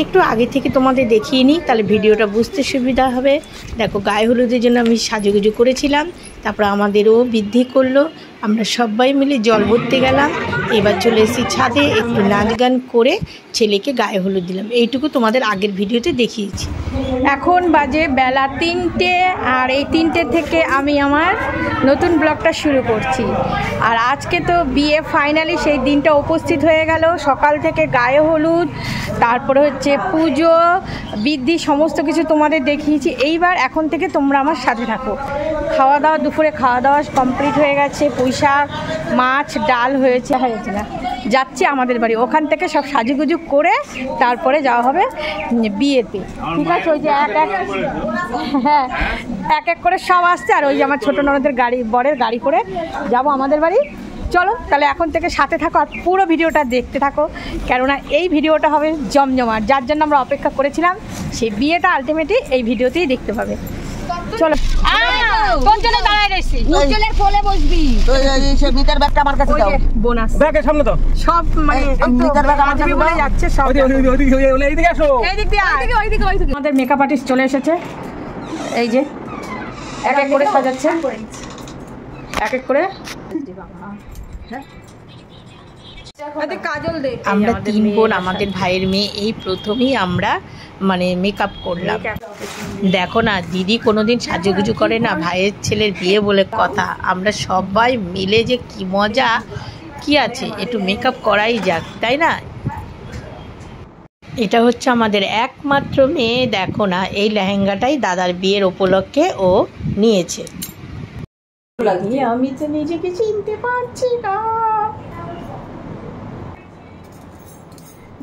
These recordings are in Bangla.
একটু আগে থেকে তোমাদের দেখিয়ে নিই, তাহলে ভিডিওটা বুঝতে সুবিধা হবে। দেখো গায়ে হলুদের জন্য আমি সাজুগুজু করেছিলাম, তারপর আমাদেরও বৃদ্ধি করলো, আমরা সবাই মিলে জল ভরতে গেলাম। এবার চলে এসেছি ছাদে, একটু নাচ গান করে ছেলেকে গায়ে হলুদ দিলাম। এইটুকু তোমাদের আগের ভিডিওতে দেখিয়েছি। এখন বাজে বেলা 3টে, আর এই 3টে থেকে আমি আমার নতুন ব্লগটা শুরু করছি। আর আজকে তো বিয়ে ফাইনালি সেই দিনটা উপস্থিত হয়ে গেল। সকাল থেকে গায়ে হলুদ, তারপরে হচ্ছে পুজো, বৃদ্ধি, সমস্ত কিছু তোমাদের দেখিয়েছি। এইবার এখন থেকে তোমরা আমার সাথে থাকো। খাওয়া দাওয়া, দুপুরে খাওয়া দাওয়া কমপ্লিট হয়ে গেছে, পুঁইশাক, মাছ, ডাল হয়েছে না, যাচ্ছি আমাদের বাড়ি। ওখান থেকে সব সাজুগুজু করে তারপরে যাওয়া হবে বিয়েতে, ঠিক আছে? ওই যে এক এক করে সব আসছে, আর ওই যে আমার ছোটো ননদের গাড়ি, বরের গাড়ি করে যাব আমাদের বাড়ি। চলো তাহলে এখন থেকে সাথে থাকো আর পুরো ভিডিওটা দেখতে থাকো, কেননা এই ভিডিওটা হবে জমজমাট। যার জন্য আমরা অপেক্ষা করেছিলাম, সেই বিয়েটা আলটিমেটলি এই ভিডিওতেই দেখতে পাবে। চলো, কোন জন্য দাঁড়ায় রইছি? উজ্জ্বলের কোলে বসবি। সে মিটার ব্যাগটা আমার কাছে দাও। বোনাস ব্যাগের সামনে দাও। সব মানে মিটার ব্যাগ আমার কাছে বলে যাচ্ছে সব। এইদিকে আসো, এইদিক দিয়ে, ওইদিকে। আমাদের মেকআপ আর্টিস্ট চলে এসেছে, এই যে এক এক করে সাজাচ্ছে, এক এক করে। আমরা 3 বোন, আমাদের ভাইয়ের মেয়ে, এই প্রথমেই আমরা মানে মেকআপ করলাম। দেখো না, দিদি কোনোদিন সাজুগুজু করে না, ভাইয়ের ছেলের বিয়ে বলে কথা। আমরা সবাই মিলে যে কি মজা, কি আছে, একটু মেকআপ করাই যাক, তাই না? এটা হচ্ছে আমাদের একমাত্র মেয়ে। দেখো না, এই লেহেঙ্গাটাই দাদার বিয়ের উপলক্ষে ও নিয়েছে। আমি তো নিজেকে চিনতে পারছি না।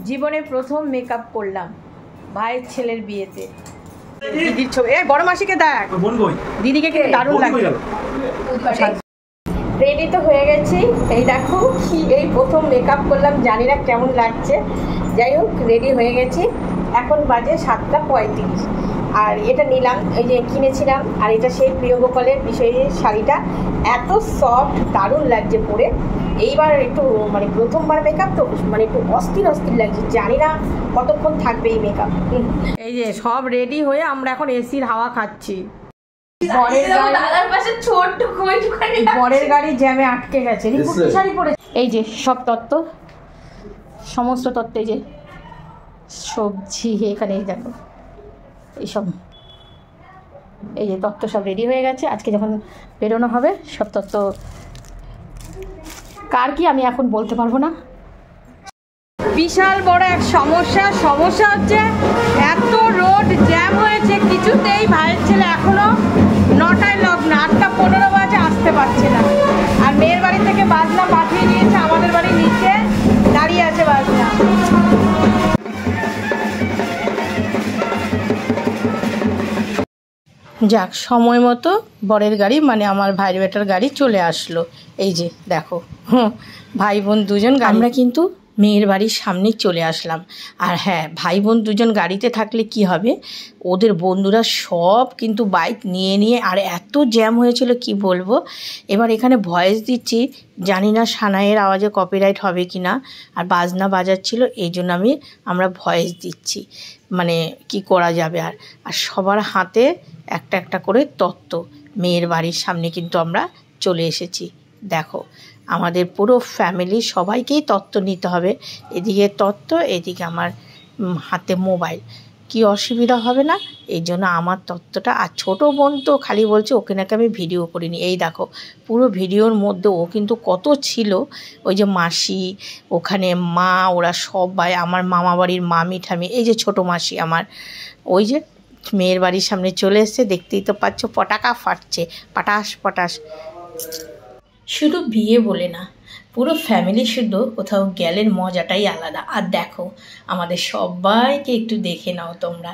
জীবনে প্রথম মেকআপ করলাম ভাইয়ের ছেলের বিয়েতে। দিদির ছবি, এই বড় মাসিকে দেখ, দিদিকে কিন্তু দারুণ লাগে। রেডি তো হয়ে গেছি, এই দেখো এই প্রথম মেকআপ করলাম, জানি না কেমন লাগছে। যাই হোক, রেডি হয়ে গেছি। এখন বাজে 7:35, আর এটা নিলাম, এই যে কিনেছিলাম। আর এটা সেই প্রিয় গোপালের বিষয়ে শাড়িটা, এত সফট, দারুণ লাগছে পরে। এইবার একটু মানে প্রথমবার মেকআপ তো মানে একটু অস্থির লাগছে, জানি না কতক্ষণ থাকবে এই মেকআপ। এই যে সব রেডি হয়ে আমরা এখন এসির হাওয়া খাচ্ছি। বরের গাড়ি জ্যামে আটকে গেছে। শাড়ি পরে, এই যে সব তত্ত্ব, সমস্ত তত্ত্ব, এই যে সবজি এখানে, এই দেখো এইসব, এই যে তত্ত্ব সব রেডি হয়ে গেছে। আজকে যখন বেরোনো হবে সব তত্ত্ব কার কি আমি এখন বলতে পারবো না। বিশাল বড় এক সমস্যা হচ্ছে এত রোড জ্যাম হয়েছে, কিছুতেই ভাইয়ের ছেলে এখনো 9টায় লগ্ন, 8:15 বাজে আসতে পারছে না। আর মেয়ের বাড়ি থেকে বাজনা পাঠিয়ে দিয়েছে, আমাদের বাড়ির নিচে দাঁড়িয়ে আছে বাজনা। যাক, সময় মতো বরের গাড়ি মানে আমার ভাইয়ের বেটার গাড়ি চলে আসলো। এই যে দেখো, ভাই বোন দুজন, আমরা কিন্তু মেয়ের বাড়ির সামনেই চলে আসলাম। আর হ্যাঁ, ভাই বোন দুজন গাড়িতে থাকলে কি হবে, ওদের বন্ধুরা সব কিন্তু বাইক নিয়ে আর এত জ্যাম হয়েছিল কি বলবো। এবার এখানে ভয়েস দিচ্ছি, জানি না সানাইয়ের আওয়াজে কপিরাইট হবে কি না, আর বাজনা বাজাচ্ছিল, এই জন্য আমরা ভয়েস দিচ্ছি, মানে কি করা যাবে। আর সবার হাতে একটা একটা করে তত্ত্ব। মেয়ের বাড়ির সামনে কিন্তু আমরা চলে এসেছি। দেখো, আমাদের পুরো ফ্যামিলি সবাইকেই তত্ত্ব নিতে হবে। এদিকে তত্ত্ব, এদিকে আমার হাতে মোবাইল, কি অসুবিধা হবে না, এই জন্য আমার তত্ত্বটা। আর ছোটো বোন তো খালি বলছে ওকে নাকি আমি ভিডিও করিনি। এই দেখো, পুরো ভিডিওর মধ্যে ও কিন্তু কত ছিল। ওই যে মাসি, ওখানে মা, ওরা সবাই, আমার মামা বাড়ির মামি ঠামি, এই যে ছোটো মাসি আমার, ওই যে মেয়ের বাড়ির সামনে চলে এসছে, দেখতেই তো পাচ্ছ, পটাকা ফাটছে, পটাশ। শুধু বিয়ে বলে না, পুরো ফ্যামিলি শুদ্ধ কোথাও গেলের মজাটাই আলাদা। আর দেখো, আমাদের সবাইকে একটু দেখে নাও তোমরা।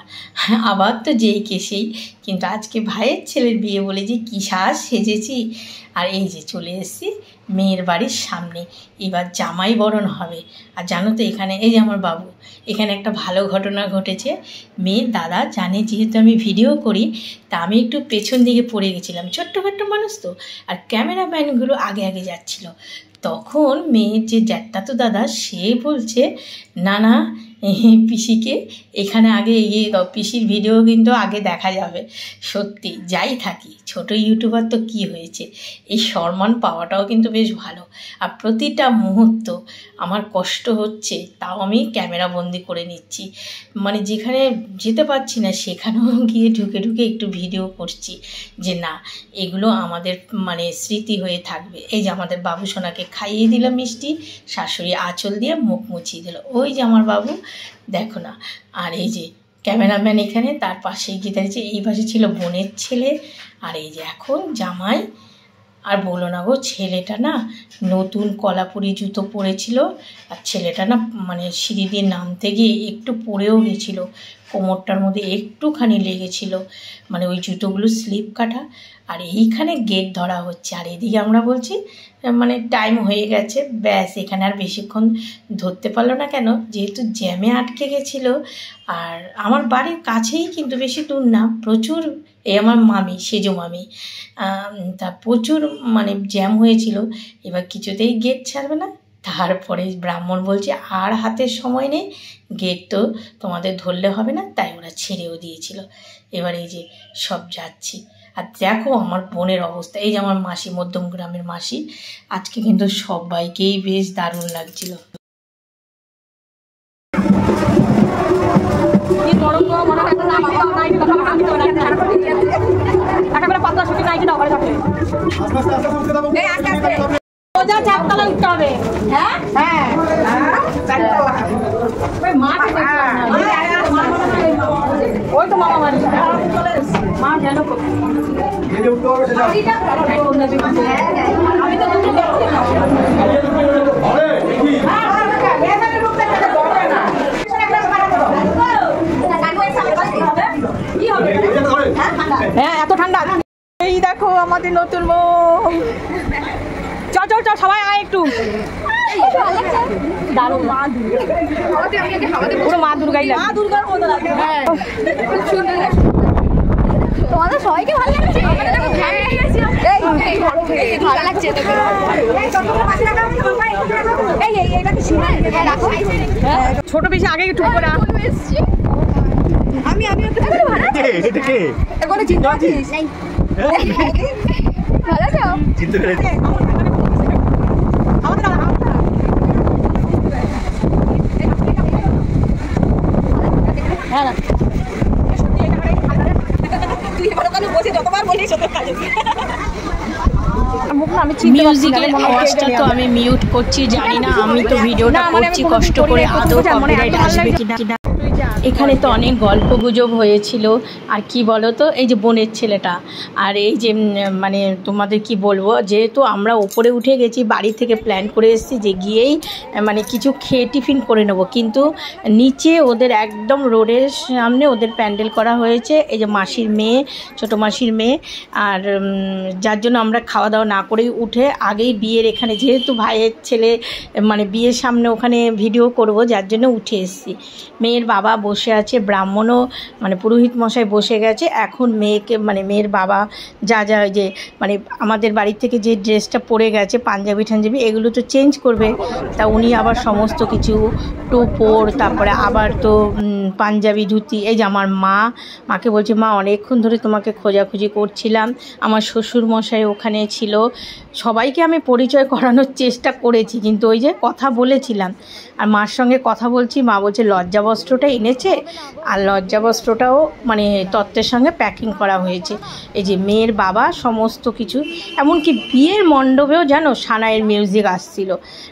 আবার তো যেই কে সেই, কিন্তু আজকে ভাইয়ের ছেলের বিয়ে বলে যে কী সাজ সেজেছি। আর এই যে চলে এসেছি মেয়ের বাড়ির সামনে, এবার জামাই বরণ হবে। আর জানো তো, এখানে এই যে আমার বাবু, এখানে একটা ভালো ঘটনা ঘটেছে। মেয়ের দাদা জানে যেহেতু আমি ভিডিও করি, তা আমি একটু পেছন দিকে পড়ে গেছিলাম, ছোট্ট মানুষ তো, আর ক্যামেরাম্যানগুলো আগে যাচ্ছিল। তখন মেয়ের যে জ্যাঠাতো দাদা, সে বলছে, না পিসিকে এখানে আগে এগিয়ে দাও, পিসির ভিডিও কিন্তু আগে দেখা যাবে। সত্যি যাই থাকি ছোট ইউটিউবার তো কি হয়েছে, এই সম্মান পাওয়াটাও কিন্তু বেশ ভালো। আর প্রতিটা মুহূর্ত আমার কষ্ট হচ্ছে তাও আমি ক্যামেরা বন্দি করে নিচ্ছি, মানে যেখানে যেতে পারছি না সেখানেও গিয়ে ঢুকে ঢুকে একটু ভিডিও করছি, যে না এগুলো আমাদের মানে স্মৃতি হয়ে থাকবে। এই যে আমাদের বাবু সোনাকে খাইয়ে দিল মিষ্টি, শাশুড়ি আঁচল দিয়ে মুখ মুছিয়ে দিল, ওই যে আমার বাবু দেখো না। আর এই যে ক্যামেরাম্যান এখানে, তার পাশেই গিয়ে দাঁড়িয়েছে, এই পাশে ছিল বোনের ছেলে, আর এই যে এখন জামাই। আর বলো না গো, ছেলেটা না নতুন কলাপুরি জুতো পরেছিল, আর ছেলেটা না মানে সিঁড়ি দিয়ে নামতে গিয়ে একটু পড়েও গেছিলো, কোমরটার মধ্যে একটুখানি লেগেছিল, মানে ওই জুতোগুলো স্লিপ কাটা। আর এইখানে গেট ধরা হচ্ছে, আর এদিকে আমরা বলছি মানে টাইম হয়ে গেছে, ব্যাস এখানে আর বেশিক্ষণ ধরতে পারলো না। কেন, যেহেতু জ্যামে আটকে গেছিলো। আর আমার বাড়ির কাছেই কিন্তু, বেশি দূর না, প্রচুর, এই আমার মামি, সেজো মামি, তা প্রচুর মানে জ্যাম হয়েছিল। এবার কিছুতেই গেট ছাড়বে না। তারপরে ব্রাহ্মণ বলছে আর হাতের সময় নেই, গেট তো তোমাদের ধরলে হবে না, তাই ওরা ছেড়েও দিয়েছিল। এবার এই যে সব যাচ্ছি, আর দেখো আমার বোনের অবস্থা। এই যে আমার মাসি, মধ্যম গ্রামের মাসি, আজকে কিন্তু সবাইকেই বেশ দারুণ লাগছিল। ওই তো মামা বাড়ি মা গেল হ্যাঁ এত ঠান্ডা। এই দেখো আমাদের নতুন বউ, চল চল চল সবাই আয় একটু। দারুণ মা দুর্গা, পুরো মা দুর্গাই লাগে, মা দুর্গার মতো লাগে। হ্যাঁ খুব সুন্দর, তোমাদের সবাইকে ভালো লাগছে। ভালো লাগছে ছোট বেশি আগে একটু করে আমি মিউজিকের আওয়াজটা তো আমি মিউট করছি, জানি না আমি তো ভিডিওটা করছি কষ্ট করে, আদৌ কপিরাইট আসবে কিনা। এখানে তো অনেক গল্প গুজব হয়েছিল। আর কি বলো তো, এই যে বোনের ছেলেটা, আর এই যে মানে তোমাদের কি বলবো, যেহেতু আমরা ওপরে উঠে গেছি, বাড়ি থেকে প্ল্যান করে এসেছি যে গিয়েই মানে কিছু খেয়ে টিফিন করে নেবো, কিন্তু নিচে ওদের একদম রোডের সামনে ওদের প্যান্ডেল করা হয়েছে। এই যে মাসির মেয়ে, ছোটো মাসির মেয়ে, আর যার জন্য আমরা খাওয়া দাওয়া না করেই উঠে আগেই বিয়ের এখানে, যেহেতু ভাইয়ের ছেলে মানে বিয়ের সামনে ওখানে ভিডিও করব, যার জন্য উঠে এসেছি। মেয়ের বাবা বসে আছে, ব্রাহ্মণও মানে পুরোহিত মশাই বসে গেছে। এখন মেয়েকে মানে মেয়ের বাবা যা যা যে মানে আমাদের বাড়ি থেকে যে ড্রেসটা পরে গেছে পাঞ্জাবি ঠাঞ্জাবি এগুলো তো চেঞ্জ করবে, তা উনি আবার সমস্ত কিছু টোপর, তারপরে আবার তো পাঞ্জাবি ধুতি। এই যে আমার মাকে বলছে, মা অনেকক্ষণ ধরে তোমাকে খোঁজাখুঁজি করছিলাম, আমার শ্বশুর মশাই ওখানে ছিল, সবাইকে আমি পরিচয় করানোর চেষ্টা করেছি, কিন্তু ওই যে কথা বলেছিলাম। আর মার সঙ্গে কথা বলছি, মা বলছে লজ্জা বস্ত্রটা এনেছে, আর লজ্জা বস্ত্রটাও মানে তত্ত্বের সঙ্গে প্যাকিং করা হয়েছে। এই যে মেয়ের বাবা সমস্ত কিছু, এমনকি বিয়ের মণ্ডপেও জানো সানাইয়ের মিউজিক আসছিল,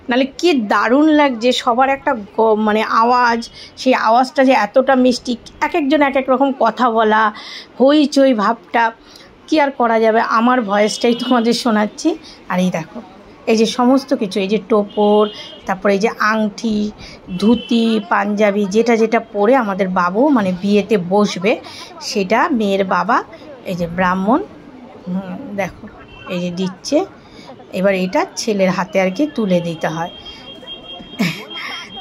নাহলে কি দারুণ লাগছে। সবার একটা মানে আওয়াজ, সেই আওয়াজটা যে এতটা মিষ্টি, এক একজন এক এক রকম কথা বলা, হইচই ভাবটা, কি আর করা যাবে। আমার ভয়েসটাই তোমাদের শোনাচ্ছি। আর এই দেখো এই যে সমস্ত কিছু, এই যে টোপর, তারপরে এই যে আংটি, ধুতি, পাঞ্জাবি, যেটা যেটা পরে আমাদের বাবু মানে বিয়েতে বসবে, সেটা মেয়ের বাবা এই যে ব্রাহ্মণ দেখো এই যে দিচ্ছে। এবার এটা ছেলের হাতে আর কি তুলে দিতে হয়।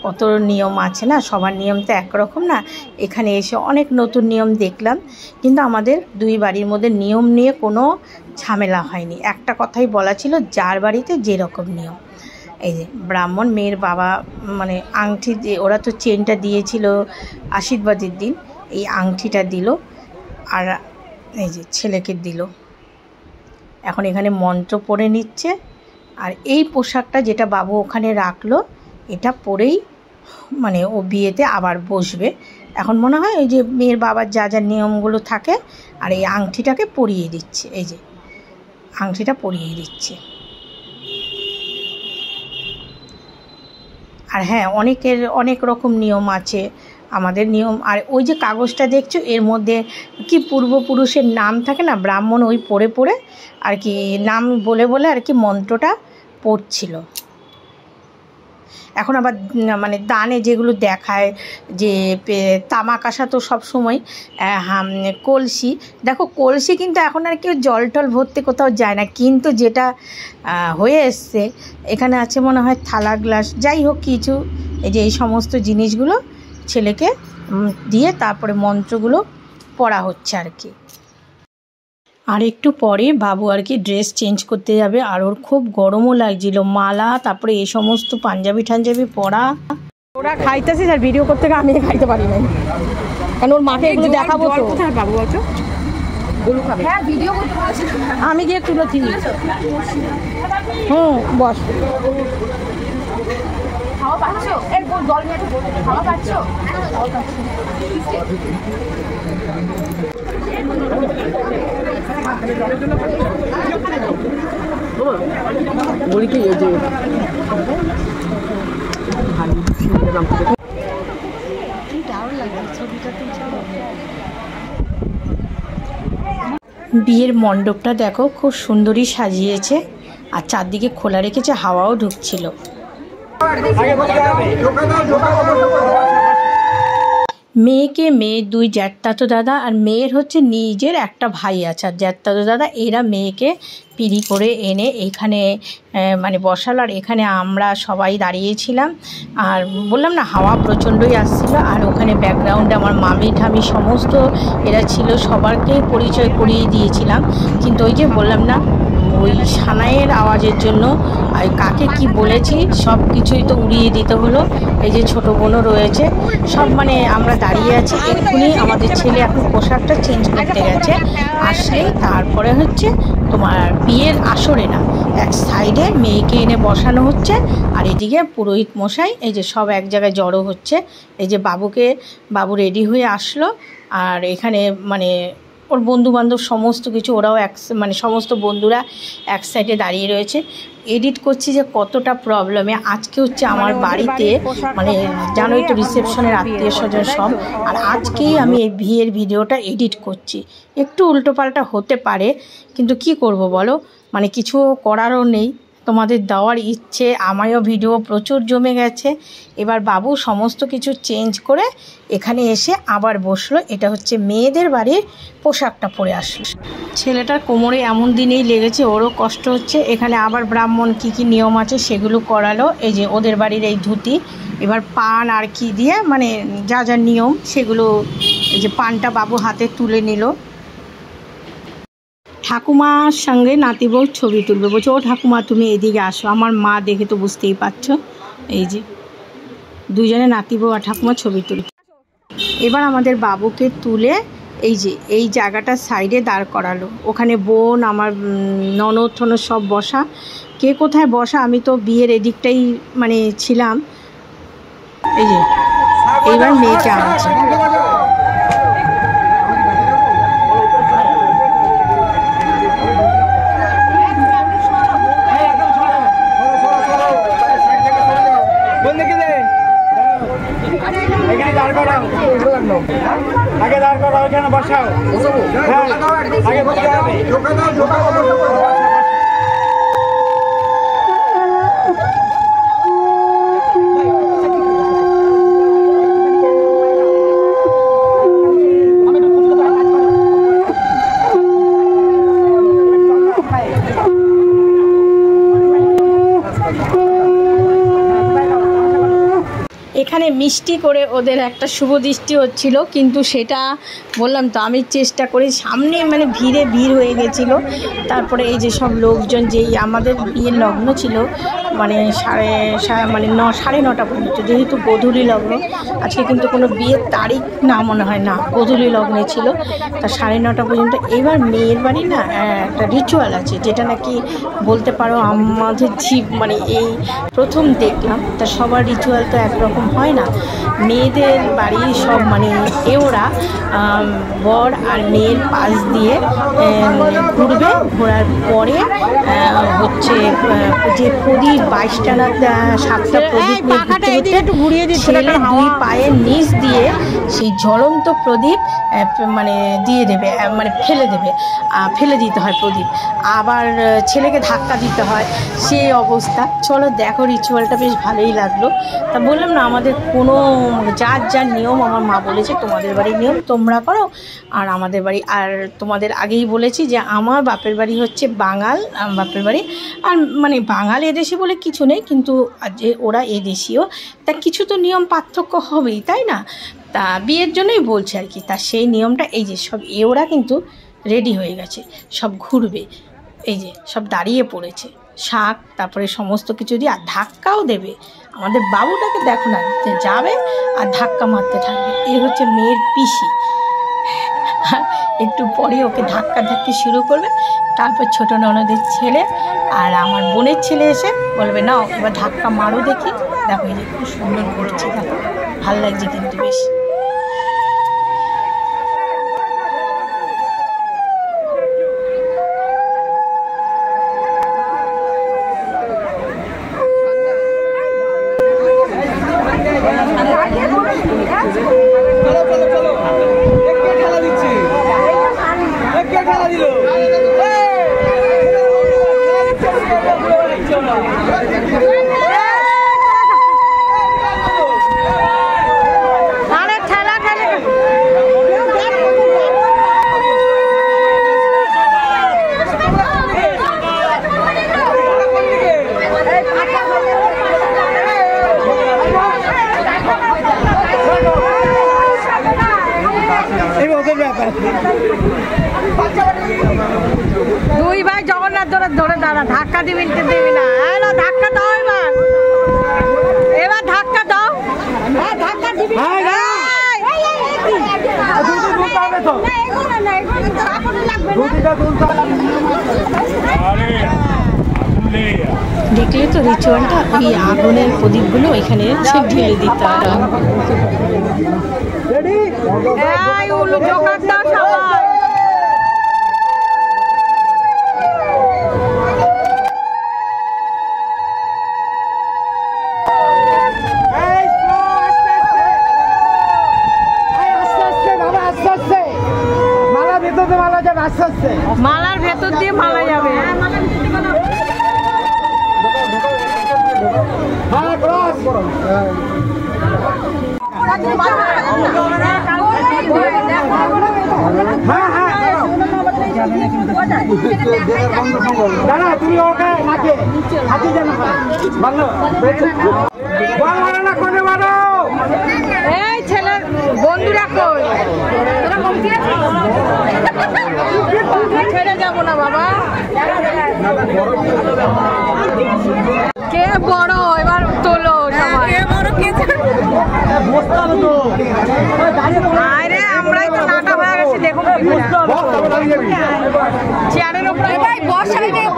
কত নিয়ম আছে না, সবার নিয়ম তো একরকম না। এখানে এসে অনেক নতুন নিয়ম দেখলাম, কিন্তু আমাদের দুই বাড়ির মধ্যে নিয়ম নিয়ে কোনো ঝামেলা হয়নি। একটা কথাই বলা ছিল, যার বাড়িতে যেরকম নিয়ম। এই যে ব্রাহ্মণ মেয়ের বাবা মানে আংটি দিয়ে, ওরা তো চেনটা দিয়েছিল আশীর্বাদের দিন, এই আংটিটা দিল আর এই যে ছেলেকে দিল। এখন এখানে মন্ত্র পড়ে নিচ্ছে। আর এই পোশাকটা যেটা বাবু ওখানে রাখলো, এটা পরেই মানে ও বিয়েতে আবার বসবে। এখন মনে হয় ওই যে মেয়ের বাবার যা যা নিয়মগুলো থাকে, আর এই আংটিটাকে পরিয়ে দিচ্ছে, এই যে আংটিটা পরিয়ে দিচ্ছে। আর হ্যাঁ, অনেক রকম নিয়ম আছে আমাদের নিয়ম। আর ওই যে কাগজটা দেখছো, এর মধ্যে কি পূর্বপুরুষের নাম থাকে না, ব্রাহ্মণ ওই পড়ে পড়ে আর কি নাম বলে বলে আর কি মন্ত্রটা পড়ছিল। এখন আবার মানে দানে যেগুলো দেখায় যে তামা কাঁসা তো সবসময়, কলসি, দেখো কলসি কিন্তু এখন আর কেউ জল টল ভরতে কোথাও যায় না, কিন্তু যেটা হয়ে এসছে এখানে আছে মনে হয় থালা গ্লাস, যাই হোক কিছু, এই যে এই সমস্ত জিনিসগুলো ছেলেকে দিয়ে তারপরে মন্ত্রগুলো পড়া হচ্ছে আর কি। আর একটু পরে বাবু আর কি ড্রেস চেঞ্জ করতে যাবে, আর ওর খুব গরমও লাগছিল, মালা তারপরে এই সমস্ত পাঞ্জাবি টাঞ্জাবি পরা। ওরা খাইতেছে আর ভিডিও করতে আমি খাইতে পারি নাই, কারণ ওর মাকে এগুলো দেখাবো তো। বাবু আছো হ্যাঁ ভিডিও করতে বলেছি, আমি গিয়ে তুলেছি। বস। খাওয়া পাচ্ছো? এর জল নিয়ে খাওয়া পাচ্ছো? বিয়ের মণ্ডপটা দেখো খুব সুন্দরই সাজিয়েছে, আর চারদিকে খোলা রেখেছে, হাওয়াও ঢুকছিল। মেয়েকে মেয়ের দুই জ্যাঠাতো দাদা আর মেয়ের হচ্ছে নিজের একটা ভাই আছে, আর জ্যাঠাতো দাদা এরা মেয়েকে পিড়ি করে এনে এখানে মানে বসালো। আর এখানে আমরা সবাই দাঁড়িয়েছিলাম, আর বললাম না হাওয়া প্রচণ্ডই আসছিল। আর ওখানে ব্যাকগ্রাউন্ডে আমার মামি ঠামি সমস্ত এরা ছিল, সবারকেই পরিচয় করিয়ে দিয়েছিলাম। কিন্তু ওই যে বললাম না, ওই সানাইয়ের আওয়াজের জন্য আর কাকে কি বলেছি সব কিছুই তো উড়িয়ে দিতে হলো। এই যে ছোটো বোনও রয়েছে, সব মানে আমরা দাঁড়িয়ে আছি। এক্ষুনি আমাদের ছেলে এখন পোশাকটা চেঞ্জ করতে গেছে, আসলেই তারপরে হচ্ছে তোমার বিয়ের আসরে না, এক সাইডে মেয়েকে এনে বসানো হচ্ছে, আর এদিকে পুরোহিত মশাই এই যে সব এক জায়গায় জড়ো হচ্ছে। এই যে বাবু রেডি হয়ে আসলো, আর এখানে মানে ওর বন্ধুবান্ধব সমস্ত কিছু, ওরাও মানে সমস্ত বন্ধুরা এক সাইডে দাঁড়িয়ে রয়েছে। এডিট করছি যে কতটা প্রবলেমে। আজকে হচ্ছে আমার বাড়িতে মানে জানোই তো রিসেপশনের আত্মীয় স্বজন সব, আর আজকেই আমি এই বিয়ের ভিডিওটা এডিট করছি। একটু উল্টোপাল্টা হতে পারে, কিন্তু কি করব বলো, মানে কিছু করারও নেই, তোমাদের দেওয়ার ইচ্ছে। আমারও ভিডিও প্রচুর জমে গেছে। এবার বাবু সমস্ত কিছু চেঞ্জ করে এখানে এসে আবার বসলো। এটা হচ্ছে মেয়েদের বাড়ির পোশাকটা পরে আসলো। ছেলেটার কোমরে এমন দিনেই লেগেছে, ওরও কষ্ট হচ্ছে। এখানে আবার ব্রাহ্মণ কি কি নিয়ম আছে সেগুলো করালো। এই যে ওদের বাড়ির এই ধুতি, এবার পান আর কি দিয়ে মানে যা যা নিয়ম সেগুলো, এই যে পানটা বাবু হাতে তুলে নিল। ঠাকুমার সঙ্গে নাতি বউ ছবি তুলবে, বলছে ও ঠাকুমা তুমি এদিকে আসো। আমার মা দেখে তো বুঝতেই পারছো, এই যে দুজনে নাতি বউ আর ঠাকুমা ছবি তুলবে। এবার আমাদের বাবুকে তুলে এই যে এই জায়গাটার সাইডে দাঁড় করালো। ওখানে বোন আমার ননদ টনদ সব বসা, কে কোথায় বসা আমি তো বিয়ের এদিকটাই মানে ছিলাম। এই যে এইবার মেয়েকে আনছে। আগে দাঁড় করো, ওখানে বসাও। আগে বসতে হবে। এখানে মিষ্টি করে ওদের একটা শুভ দৃষ্টি হচ্ছিল, কিন্তু সেটা বললাম তো আমি চেষ্টা করি, সামনে মানে ভিড় হয়ে গেছিলো। তারপরে এই যে সব লোকজন, যেই আমাদের বিয়ের লগ্ন ছিল মানে সাড়ে নটা পর্যন্ত, যেহেতু গোধূলি লগ্ন, আজকে কিন্তু কোনো বিয়ের তারিখ না মনে হয়, না গোধূলি লগ্নে ছিল, তা 9:30 পর্যন্ত। এবার মেয়ের বাড়ি না একটা রিচুয়াল আছে, যেটা নাকি বলতে পারো আমাদের মানে এই প্রথম দেখলাম। তা সবার রিচুয়াল তো একরকম হয় না। মেয়েদের বাড়ি সব মানে ওরা বর আর মেয়ের পাশ দিয়ে ঘুরবে, ঘোরার পরে হচ্ছে যে প্রদীপ 22টা না 7টা প্রদীপ ছেলে 2 পায়ের নিচ দিয়ে সেই জ্বলন্ত প্রদীপ মানে দিয়ে দেবে, মানে ফেলে দিতে হয় প্রদীপ, আবার ছেলেকে ধাক্কা দিতে হয়, সেই অবস্থা। চলো দেখো, রিচুয়ালটা বেশ ভালোই লাগলো। তা বললাম না, আমাদের কোনো যার নিয়ম, আমার মা বলেছে তোমাদের বাড়ির নিয়ম তোমরা করো, আর আমাদের বাড়ি, আর তোমাদের আগেই বলেছি যে আমার বাপের বাড়ি হচ্ছে বাঙাল, বাপের বাড়ি, আর মানে বাঙাল এদেশে বলে কিছু নেই, কিন্তু যে ওরা এদেশীয়, তা কিছু তো নিয়ম পার্থক্য হবেই, তাই না? তা বিয়ের জন্যই বলছে আর কি। তা সেই নিয়মটা এই যে সব ওরা কিন্তু রেডি হয়ে গেছে, সব ঘুরবে, এই যে সব দাঁড়িয়ে পড়েছে, শাক তারপরে সমস্ত কিছু দিয়ে, আর ধাক্কাও দেবে। আমাদের বাবুটাকে দেখো না, যাবে আর ধাক্কা মারতে থাকবে। এই হচ্ছে মেয়ের পিসি, একটু পরে ওকে ধাক্কি শুরু করবে। তারপর ছোট ননদের ছেলে আর আমার বোনের ছেলে এসে বলবে, নাও এবার ধাক্কা মারো দেখি। দেখো এই যে খুব সুন্দর করছে, দেখো ভালো লাগছে কিন্তু বেশ। দুই ভাই জগন্নাথ ধরে দাঁড়া, ধাক্কা দিবি না, ধাক্কা দাও, এবার ধাক্কা দাও, ধাক্কা দিবি। দেখলে তো রিচুয়ালটা, ওই আগুনের প্রদীপগুলো ওইখানে ঢেলে দিতে হয়। মালার ভেতর দিয়ে মালা যাবে। তুমি ওকে এই ছেলের বন্ধুরা কই, ছেড়ে যাবো না বাবা। কে বড় এবার তোলো সবাই, আরে আমরাই তো নাটা হয়ে গেছি। দেখুন চেয়ারের উপরে বসাই নেই,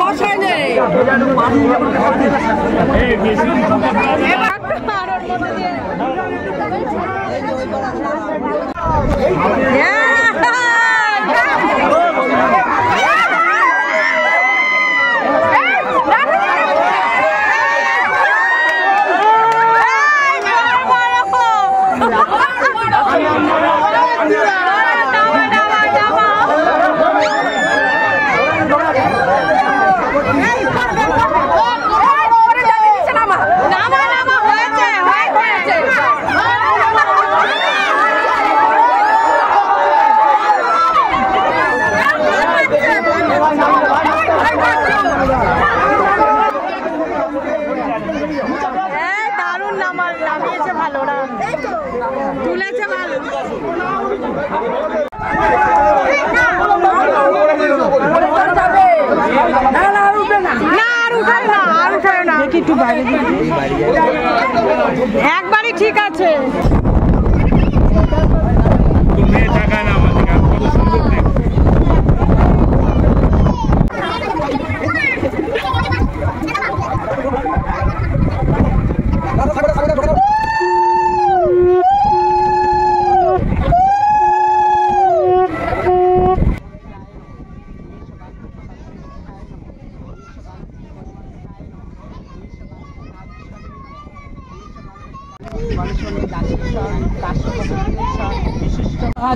একবারই ঠিক আছে। মেয়ে টাকা না আমাদের কত সুন্দর দেখ।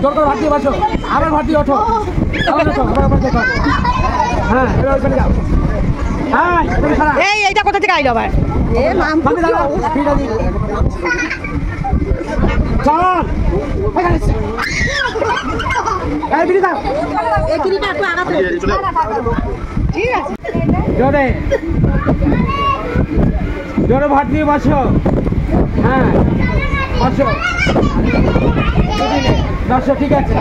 জোর করে ভাত দিয়ে বসো, আবার ভাত দিয়ে ওঠো, এই এইটা কোথা থেকে আইলো আবার? জোরে জোরে ভাত দিয়ে বসো। হ্যাঁ বসো, বসো, ঠিক আছে।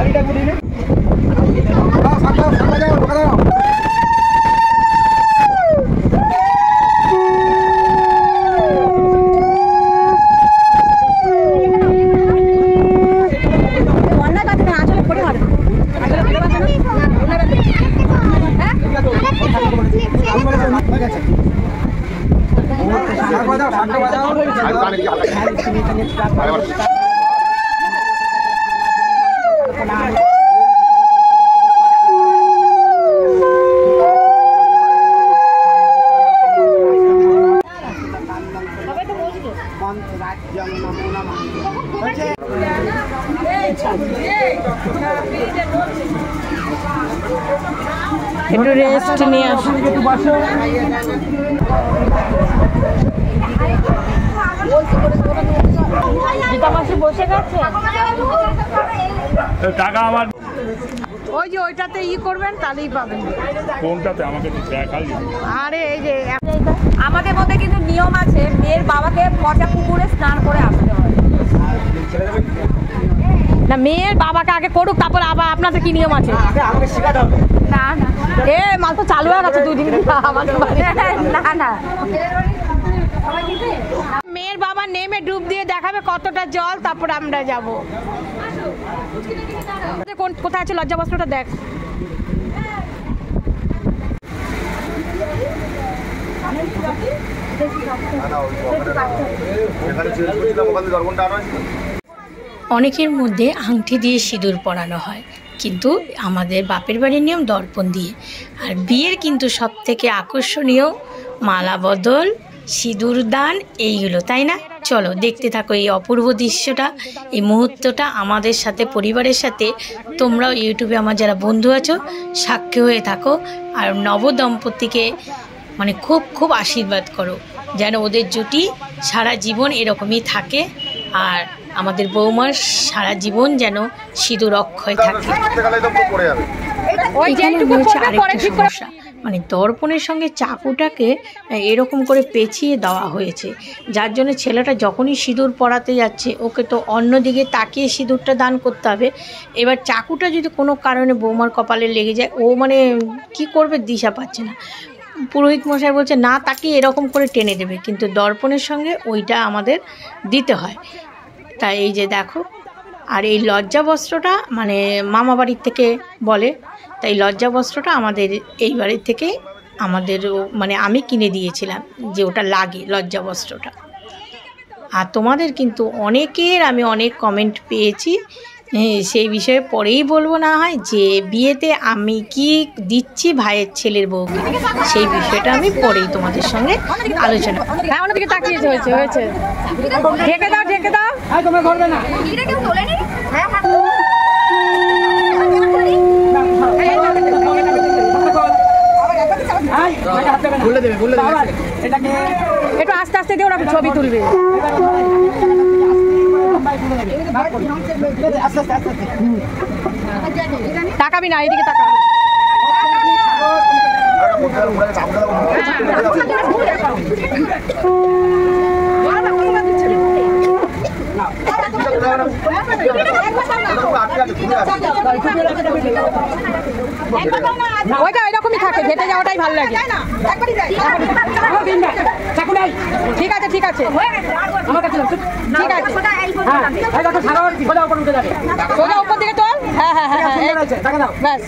একটু রেস্ট নিয়ে আসুন। একটু বসো। বসে গেছে টাকা আমার ওই যে ওইটাতে করবেন তাহলেই পাবেন। কোনটাতে আমাকে দেখালি? আরে এই যে আমাদের মধ্যে কিন্তু নিয়ম আছে, মেয়ের বাবাকে পচা পুকুরে স্নান করে আসতে হয়। না, মেয়ের বাবাকে আগে করুক, তারপর আবার আপনাদের কি নিয়ম আছে? না না এ মাল তো চালু হয়ে গেছে 2 দিন। না না মেয়ের বাবা নেমে ডুব দিয়ে দেখাবে কতটা জল, তারপর আমরা যাব। কোথায় আছে লজ্জা বস্ত্রটা? দেখ। অনেকের মধ্যে আংটি দিয়ে সিঁদুর পরানো হয়, কিন্তু আমাদের বাপের বাড়ির নিয়ম দর্পণ দিয়ে। আর বিয়ের কিন্তু সব থেকে আকর্ষণীয় মালা বদল, সিঁদুর দান, এইগুলো, তাই না? চলো দেখতে থাকো এই অপূর্ব দৃশ্যটা, এই মুহূর্তটা আমাদের সাথে, পরিবারের সাথে। তোমরাও ইউটিউবে আমার যারা বন্ধু আছো সাক্ষী হয়ে থাকো, আর নবদম্পতিকে মানে খুব খুব আশীর্বাদ করো, যেন ওদের জুটি সারা জীবন এরকমই থাকে, আর আমাদের বৌমার সারা জীবন যেন সিঁদুর অক্ষয় থাকে। মানে দর্পণের সঙ্গে চাকুটাকে এরকম করে পেঁচিয়ে দেওয়া হয়েছে, যার জন্য ছেলেটা যখনই সিঁদুর পরাতে যাচ্ছে ওকে তো অন্যদিকে তাকিয়ে সিঁদুরটা দান করতে হবে। এবার চাকুটা যদি কোনো কারণে বৌমার কপালে লেগে যায়, ও মানে কি করবে দিশা পাচ্ছে না। পুরোহিত মশাই বলছে না, তাকিয়ে এরকম করে টেনে দেবে, কিন্তু দর্পণের সঙ্গে ওইটা আমাদের দিতে হয়। তাই এই যে দেখো, আর এই লজ্জা বস্ত্রটা মানে মামা বাড়ির থেকে বলে, তাই লজ্জা বস্ত্রটা আমাদের এই বাড়ির থেকে আমাদের মানে আমি কিনে দিয়েছিলাম, যে ওটা লাগে লজ্জা বস্ত্রটা। আর তোমাদের কিন্তু অনেকের আমি অনেক কমেন্ট পেয়েছি, সেই বিষয়ে পরেই বলবো না হয়, যে বিয়েতে আমি কি দিচ্ছি ভাইয়ের ছেলের বউকে, সেই বিষয়টা আমি পরেই তোমাদের সঙ্গে আলোচনা। হ্যাঁ, অন্যদিকে তাকিয়েছে, হয়েছে হয়েছে, ঢেকে দাও ঢেকে দাও। তোমরা ধরবে না, একটু আস্তে আস্তে দিয়ে ওরা ছবি তুলবে। তাকাবি না, এদিকে তাকাবি। ওইটা এরকমই থাকে, হেঁটে যাওয়াটাই ভালো লাগে। ঠিক আছে ঠিক আছে ঠিক আছে, সোজা উপর দিকে তোল। হ্যাঁ হ্যাঁ হ্যাঁ ব্যাস।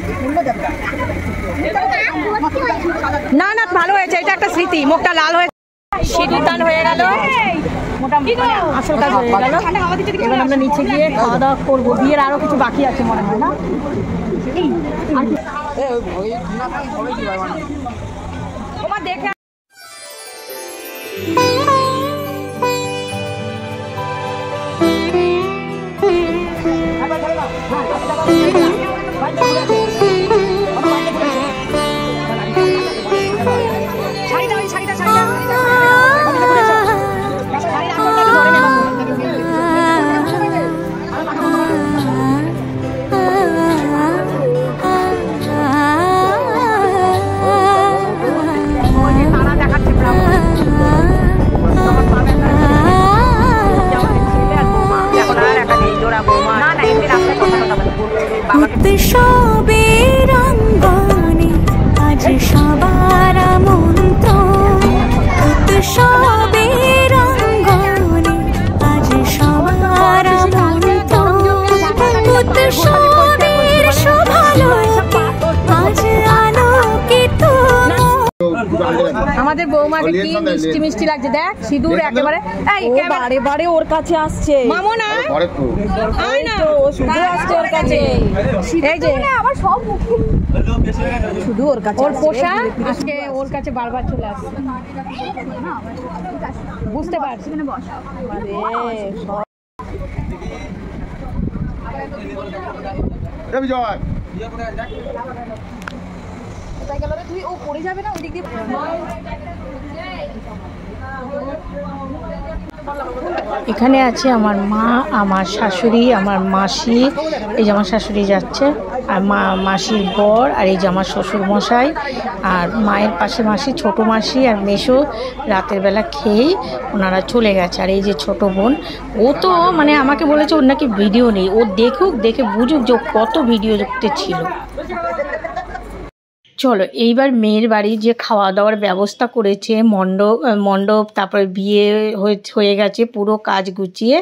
না না ভালো হয়েছে, এটা একটা স্মৃতি। মুখটা লাল হয়ে সিঁড়ির টান হয়ে গেল, মোটামুটি আসল কাজ হয়ে গেল। এবার আমরা নিচে গিয়ে খাওয়া দাওয়া করবো। বিয়ের আরো কিছু বাকি আছে মনে হয় না? তোমার দেখে উৎসবের অঙ্গনে আজ সবার আমন্ত্রণ, উৎসবের অঙ্গনে আজ সবার আমন্ত্রণ, উৎসবের শোভালোকে আজ আলোকিত। আমাদের বৌমাকে কি মিষ্টি মিষ্টি লাগছে, দেখ সিঁদুর একেবারে। এই বারে বারে ওর কাছে আসছে মামো না, আয় না, ও শুধু আসছে ওর কাছে। এই যে আবার সব শুধু ওর কাছে, ওর পোষা আজকে ওর কাছে বারবার চলে আসছে। বুঝতে পারছি তুই ও পড়ে যাবে না ওই দিক দিয়ে। এখানে আছে আমার মা, আমার শাশুড়ি, আমার মাসি। এই যে আমার শাশুড়ি যাচ্ছে, আর মাসির বর, আর এই যে আমার শ্বশুর মশাই, আর মায়ের পাশে মাসি, ছোট মাসি আর মেসো রাতের বেলা খেয়েই ওনারা চলে গেছে। আর এই যে ছোট বোন, ও তো মানে আমাকে বলেছে ওর নাকি ভিডিও নেই, ও দেখুক, দেখে বুঝুক যে কত ভিডিও দেখতে ছিল। চলো এইবার মেয়ের বাড়ি যে খাওয়া দাওয়ার ব্যবস্থা করেছে, মণ্ডপ তারপরে বিয়ে হয়ে গেছে, পুরো কাজ গুছিয়ে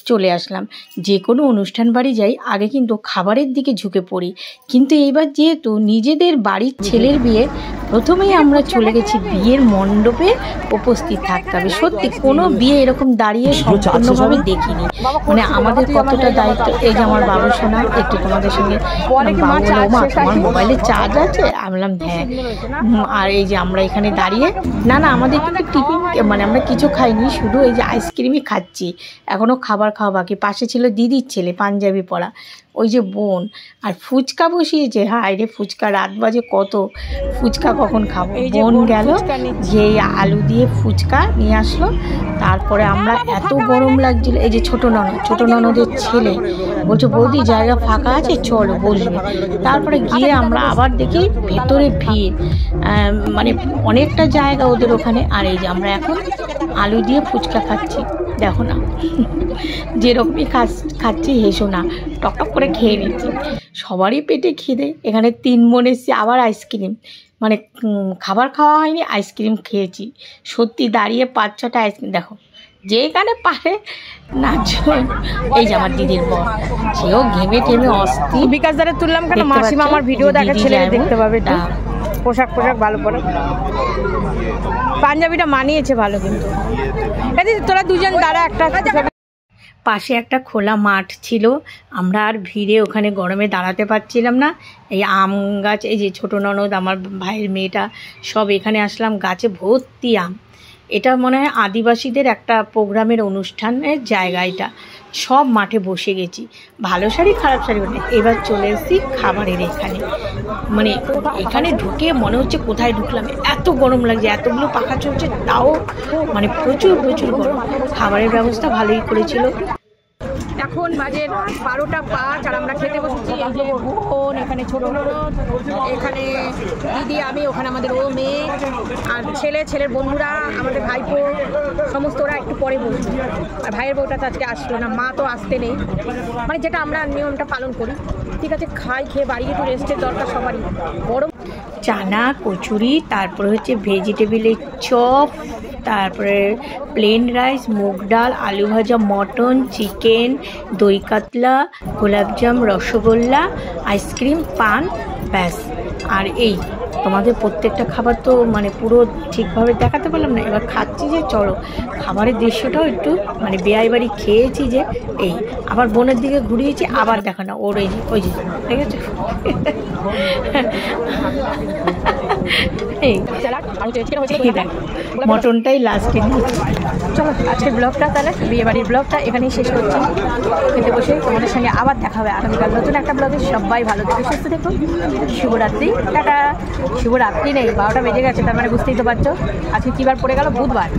চলে আসলাম। যে কোনো অনুষ্ঠান বাড়ি যাই আগে কিন্তু খাবারের দিকে ঝুঁকে পড়ি, কিন্তু এইবার যেহেতু নিজেদের বাড়ির ছেলের বিয়ে, প্রথমেই আমরা চলে গেছি বিয়ের মণ্ডপে উপস্থিত থাকতে হবে। সত্যি কোনো বিয়ে এরকম দাঁড়িয়ে সম্পূর্ণভাবে দেখিনি, মানে আমাদের কতটা দায়িত্ব। এই যে আমার বাবু সোনা, একটু তোমাদের সঙ্গে তোমার মোবাইলে চার্জ আছে? আমি বললাম হ্যাঁ। আর এই যে আমরা এখানে দাঁড়িয়ে, না আমাদের কিন্তু টিফিন মানে আমরা কিছু খাইনি, শুধু এই যে আইসক্রিমই খাচ্ছি, এখনও খাবার খাওয়া বাকি। পাশে ছিল দিদির ছেলে পাঞ্জাবি পরা, ওই যে বোন। আর ফুচকা বসিয়েছে, হায় রে ফুচকা, রাত বাজে কত, ফুচকা কখন খাবো। বোন গেল যে আলু দিয়ে ফুচকা নিয়ে আসলো। তারপরে আমরা এত গরম লাগছিল, এই যে ছোট ননদের ছেলে বলছে বৌদি জায়গা ফাঁকা আছে চলো বসবে। তারপরে গিয়ে আমরা আবার দেখি ভেতরে ভিড়, মানে অনেকটা জায়গা ওদের ওখানে। আর এই যে আমরা এখন আলু দিয়ে ফুচকা খাচ্ছি, দেখো না যেরকমই খাচ্ছি, হেসো না, টকটক করে খেয়ে নিচ্ছি। সবারই পেটে খিদে। এখানে 3 বোন এসেছি, আবার আইসক্রিম, মানে খাবার খাওয়া হয়নি, আইসক্রিম খেয়েছি। সত্যি দাঁড়িয়ে 5-6টা আইসক্রিম, দেখো যেখানে পারে নাচ। এই যে আমার দিদির বর, সেও ঘেমে টেমে অস্থির। বিকাশ দাঁড়ে তুললাম কেন, মাসিমা আমার ভিডিও দেখা, ছেলে দেখতে পাবে। পোশাক ভালো পরে, পাঞ্জাবিটা মানিয়েছে ভালো। কিন্তু তোরা দুজন দাঁড়া, একটা পাশে একটা খোলা মাঠ ছিল, আমরা আর ভিড়ে ওখানে গরমে দাঁড়াতে পারছিলাম না। এই আম গাছ, এই যে ছোটো ননদ আমার ভাইয়ের মেয়েটা সব এখানে আসলাম, গাছে ভর্তি আম। এটা মনে হয় আদিবাসীদের একটা প্রোগ্রামের অনুষ্ঠানের জায়গা, এটা সব মাঠে বসে গেছি। ভালো শাড়ি খারাপ শাড়ি মানে। এবার চলে এসেছি খাবারের এখানে, মানে এখানে ঢুকে মনে হচ্ছে কোথায় ঢুকলাম, এত গরম লাগছে, এতগুলো পাখা চলছে তাও মানে প্রচুর গরম। খাবারের ব্যবস্থা ভালোই করেছিল। এখন বাজে 12:05 আর আমরা খেতে বসেছি। এই যে বোন, এখানে ছোট এখানে দিদি, আমি, ওখানে আমাদের ও মেয়ে আর ছেলের বন্ধুরা, আমাদের ভাইপো সমস্ত ওরা একটু পরে বসবে। আর ভাইয়ের বউটা তো আজকে আসলো না, মা তো আসতে নেই, মানে যেটা আমরা নিয়মটা পালন করি। ঠিক আছে, খেয়ে বাড়ি একটু রেস্টের দরকার সবারই। গরম চানা, কচুরি, তারপরে হচ্ছে ভেজিটেবিলের চপ, তারপরে প্লেন রাইস, মুগ ডাল, আলু ভাজা, মটন, চিকেন, দই কাতলা, গোলাপজাম, রসগোল্লা, আইসক্রিম, পান, ব্যাস। আর এই তোমাদের প্রত্যেকটা খাবার তো মানে পুরো ঠিকভাবে দেখাতে পারলাম না। এবার খাচ্ছি যে চলো খাবারের দৃশ্যটাও একটু মানে বেয়াই বাড়ি খেয়েছি যে এই আবার বোনের দিকে ঘুরিয়েছি, আবার দেখানো ওর এই যে ওই যে ঠিক আছে। এই মটনটাই লাস্টে নিয়েছি। চলো আজকের ব্লগটা তাহলে বিয়েবাড়ির ব্লগটা এখানেই শেষ করছি। খেতে বসে তোমাদের সঙ্গে আবার দেখা হবে আগামীকাল নতুন একটা ব্লগে। সবাই ভালো থেকো, সুস্থ থেকো। শুভরাত্রি, টাটা। শুভরাত্রি নেই, 12টা বেজে গেছে, তার মানে বুঝতেই তো পারছো আজকে কী বার পড়ে গেল, বুধবার,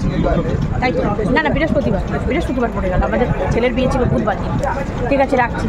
তাই তো? না বৃহস্পতিবার পড়ে গেল, আমাদের ছেলের বিয়ে ছিল বুধবার দিন। ঠিক আছে, রাখছি।